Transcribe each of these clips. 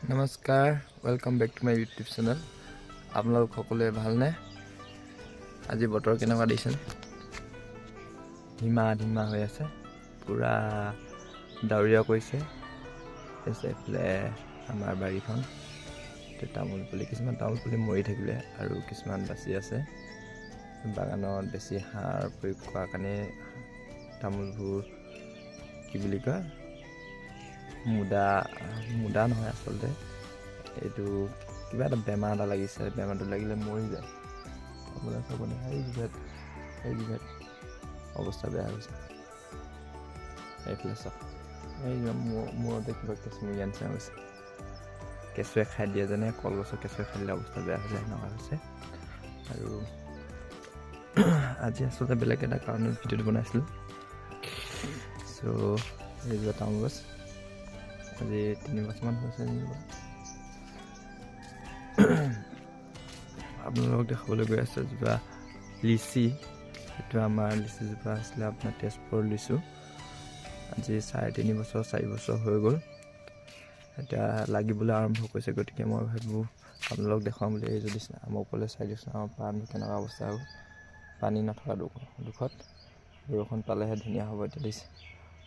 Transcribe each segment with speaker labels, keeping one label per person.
Speaker 1: নমস্কাৰ, welcome back to my YouTube channel. আপোনালোক সকলোৱে ভালনে? আজি বতৰ কেনেকুৱা দিছে? ধীমা ধীমা হৈ আছে, পূৰা ডাৱৰীয়া কৰিছে। এইফালে আমাৰ বাৰীখন তামোল পুলি, কিছুমান তামোল পুলি মৰি থাকিলে আৰু কিছুমান বাচি আছে। বাগানত বেছি সাৰ প্ৰয়োগ কৰাৰ কাৰণে তামোলবোৰ কি বুলি কয়, মুদা নহয়, আচলতে এইটো কিবা এটা বেমাৰ এটা লাগিছে। বেমাৰটো লাগিলে মৰি যায়। আপোনাৰ চাবনে সেই অৱস্থা বেয়া হৈছে। এইফালে চাওক, এই মূৰতে কিবা কেঁচুমূৰীয়া নিচিনা হৈছে। কেঁচুৱে খাই দিয়ে যেনে, কলগছৰ কেঁচুৱে খাই দিলে অৱস্থা বেয়া হৈ যায়, এনেকুৱা হৈছে। আৰু আজি আচলতে বেলেগ এটা কাৰণত ভিডিঅ'টো বনাইছিলোঁ। চ' এইজোপা তামোল গছ আজি 3 বছৰমান হৈছে যেনিবা। আপোনালোকক দেখাবলৈ গৈ আছে জোপা লিচি। সেইটো আমাৰ লিচিজোপা আছিলে আপোনাৰ তেজপুৰৰ লিচু। আজি 3.5 বছৰ 4 বছৰ হৈ গ'ল, এতিয়া লাগিবলৈ আৰম্ভ কৰিছে। গতিকে মই ভাবোঁ আপোনালোকক দেখুৱাম বুলি। এই যদি আমাৰ ওপৰলৈ চাই দিছোঁ, আমাৰ পাণ কেনেকুৱা অৱস্থা হ'ব। পানী নথকা দুখত বৰষুণ পালেহে ধুনীয়া হ'ব। এতিয়া দিছে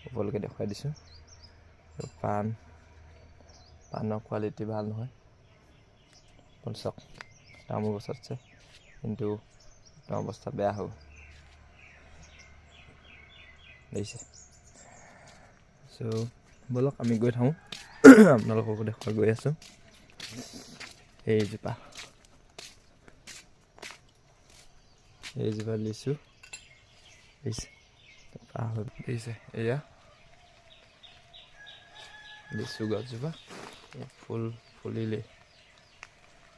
Speaker 1: ওপৰলৈকে দেখুৱাই দিছোঁ। পাণৰ কোৱালিটি ভাল নহয়, চাওক। তামোল গছত আছে, কিন্তু অৱস্থা বেয়া হ'ব দেখিছে। চ' ব'লক আমি গৈ থাকোঁ, আপোনালোককো দেখুৱাই গৈ আছোঁ। এইজোপা লিচু দেখিছে, দেখিছে। এয়া লিচু গছজোপা ফুল ফুলিলেই,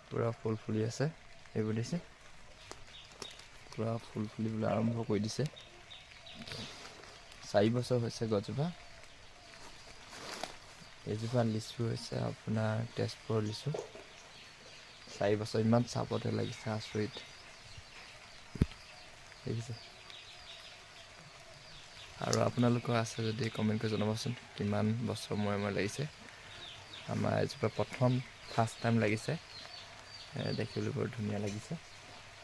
Speaker 1: পূৰা ফুল ফুলি আছে। এইবোৰ দিছে, পূৰা ফুল ফুলিবলৈ আৰম্ভ কৰি দিছে। 4 বছৰ হৈছে গছজোপা। এইজোপা লিচু হৈছে আপোনাৰ তেজপুৰৰ লিচু। 4 বছৰ ইমান চাপতে লাগিছে, আচৰিত দেখিছে। আৰু আপোনালোকৰ আছে যদি কমেণ্ট কৰি জনাবচোন, কিমান বছৰ মূৰে লাগিছে। আমাৰ এজোপা ফাৰ্ষ্ট টাইম লাগিছে। দেখিবলৈ বৰ ধুনীয়া লাগিছে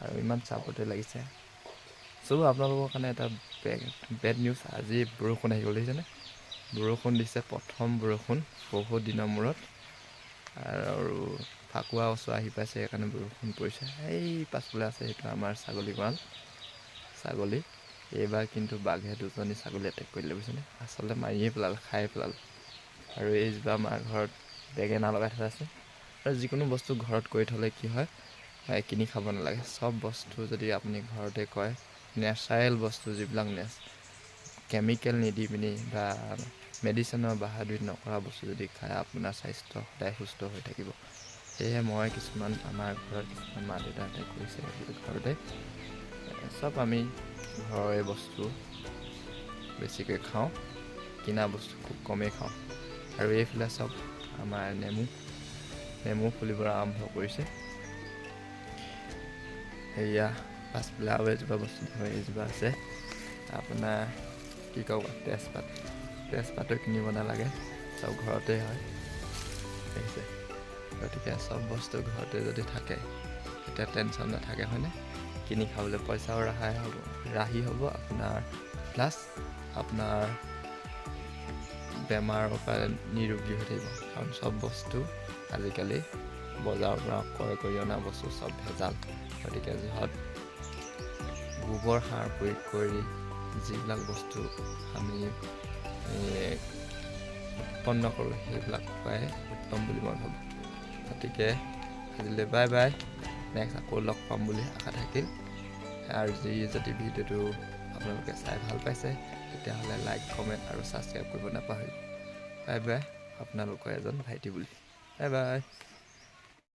Speaker 1: আৰু ইমান চাপতে লাগিছে। চ' আপোনালোকৰ কাৰণে এটা বেড নিউজ। আজি বৰষুণ আহি গ'ল, দেখিছেনে? বৰষুণ দিছে, প্ৰথম বৰষুণ বহুত দিনৰ মূৰত। আৰু ফাকুৱা ওচৰ আহি পাইছে, সেইকাৰণে বৰষুণ পৰিছে। এই পাছফালে আছে, সেইটো আমাৰ ছাগলী গঁৰাল। ছাগলী এইবাৰ কিন্তু বাঘে 2জনী ছাগলী এটেক কৰিলে, বুজিছেনে? আচলতে মাৰিয়ে পেলালে, খাই পেলালে। আৰু এইজোপা আমাৰ ঘৰত বেঙেনা লগাই থোৱা আছে। আৰু যিকোনো বস্তু ঘৰত কৰি থ'লে কি হয়, কিনি খাব নালাগে। চব বস্তু যদি আপুনি ঘৰতে কৰে, নেচাৰেল বস্তু যিবিলাক কেমিকেল নিদি পিনি বা মেডিচিনৰ বাহাদুৰি নকৰা বস্তু যদি খায়, আপোনাৰ স্বাস্থ্য সদায় সুস্থ হৈ থাকিব। সেয়েহে মই কিছুমান আমাৰ ঘৰত কিছুমান মা দেউতাহঁতে কৰিছে, ঘৰতে চব আমি ঘৰৰে বস্তু বেছিকৈ খাওঁ, কিনা বস্তু খুব কমেই খাওঁ। আৰু এইফালে চব আমাৰ নেমু ফুলিবলৈ আৰম্ভ কৰিছে। সেয়া পাছফালে আৰু এজোপা বস্তু হয়, এইজোপা আছে আপোনাৰ কি কওঁ, তেজপাতো কিনিব নালাগে, চব ঘৰতে হয়, দেখিছে। গতিকে চব বস্তু ঘৰতে যদি থাকে, তেতিয়া টেনশ্যন নাথাকে, হয়নে? কিনি খাবলৈ পইচাও ৰাহি হ'ব আপোনাৰ, প্লাছ আপোনাৰ বেমাৰৰ পৰা নিৰোগী হৈ থাকিব। কাৰণ চব বস্তু আজিকালি বজাৰৰ পৰা ক্ৰয় কৰি অনা বস্তু চব ভেজাল। গতিকে যিহত গোবৰ সাৰ প্ৰয়োগ কৰি যিবিলাক বস্তু আমি উৎপন্ন কৰোঁ, সেইবিলাক খোৱাই উত্তম বুলি মই ভাবোঁ। গতিকে আজিলৈ বাই বাই। নেক্সট আকৌ লগ পাম বুলি আশা থাকিল। আৰু যদি ভিডিঅ'টো আপোনালোকে চাই ভাল পাইছে, তেতিয়াহ'লে লাইক, কমেণ্ট আৰু ছাবস্ক্ৰাইব কৰিব নাপাহৰিব। বাই বাই, আপোনালোকৰ এজন ভাইটি বুলি। Bye bye.